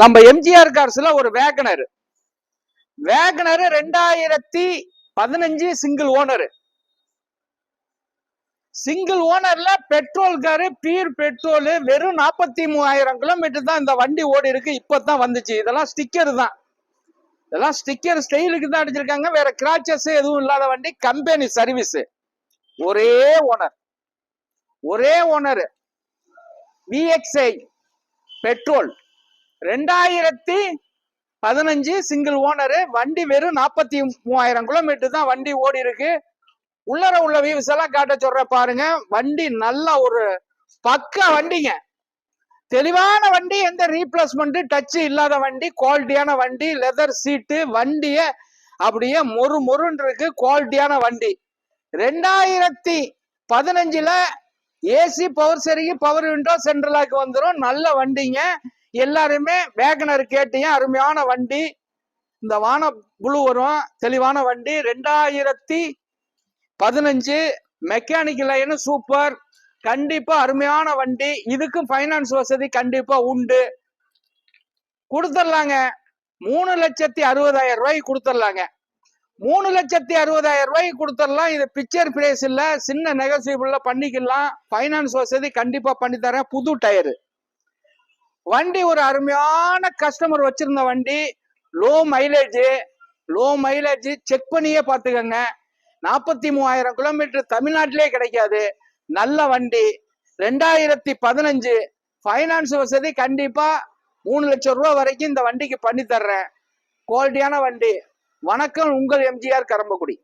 நம்ம எம்ஜிஆர் கார்ஸ்ல ஒரு வேகனர் 2015 சிங்கிள் ஓனர்ல பெட்ரோல் காரு பியூர் பெட்ரோல் வெறும் 43,000 கிலோமீட்டர் தான் இந்த வண்டி ஓடி இருக்கு. இப்பதான் வந்துச்சு. இதெல்லாம் ஸ்டிக்கர் தான். இதெல்லாம் ஸ்டிக்கர் ஸ்டைலுக்கு தான் அடிச்சிருக்காங்க. வேற கிராச்சஸ் எதுவும் இல்லாத வண்டி. Company service. ஒரே owner VXI petrol 2015 single owner. வண்டி வெறும் 43,000 கிலோமீட்டர் தான் வண்டி ஓடி இருக்கு. உள்ளர உள்ள வியூஸ் எல்லாம் காட்ட சொல்ற பாருங்க. வண்டி நல்ல ஒரு பக்கா வண்டிங்க. தெளிவான வண்டி. எந்த ரீப்ளேஸ்மெண்ட் டச் இல்லாத வண்டி. குவாலிட்டியான வண்டி. லெதர் சீட்டு. வண்டிய அப்படியே மொறுன்னு இருக்கு. குவாலிட்டியான வண்டி. 2015ல ஏசி பவர் சரிக்கு பவர் விண்டோ சென்ட்ரலாக்கு வந்துடும். நல்ல வண்டிங்க. எல்லாருமே வேகனர் கேட்டீங்க. அருமையான வண்டி. இந்த வான புளு வரும். தெளிவான வண்டி. 2015 மெக்கானிக்கல் லைன் சூப்பர். கண்டிப்பா அருமையான வண்டி. இதுக்கும் பைனான்ஸ் வசதி கண்டிப்பா உண்டு. கொடுத்துடலாங்க. 3,60,000 ரூபாய்க்கு கொடுத்துடலாங்க. 3,60,000 ரூபாய்க்கு கொடுத்துடலாம். இது பிக்சர் பிரைஸ் இல்ல. சின்ன நெகோசியபிள்ல பண்ணிக்கலாம். பைனான்ஸ் வசதி கண்டிப்பா பண்ணி தரேன். புது டயரு வண்டி. ஒரு அருமையான கஸ்டமர் வச்சிருந்த வண்டி. லோ மைலேஜ் செக் பண்ணியே பாத்துக்கங்க. 43,000 கிலோமீட்டர் தமிழ்நாட்டிலே கிடைக்காது. நல்ல வண்டி. 2015 பைனான்ஸ் வசதி கண்டிப்பா 3 லட்சம் ரூபாய் வரைக்கும் இந்த வண்டிக்கு பண்ணி தர்றேன். குவாலிட்டியான வண்டி. வணக்கம், உங்கள் எம்ஜிஆர் கரம்பக்குடி.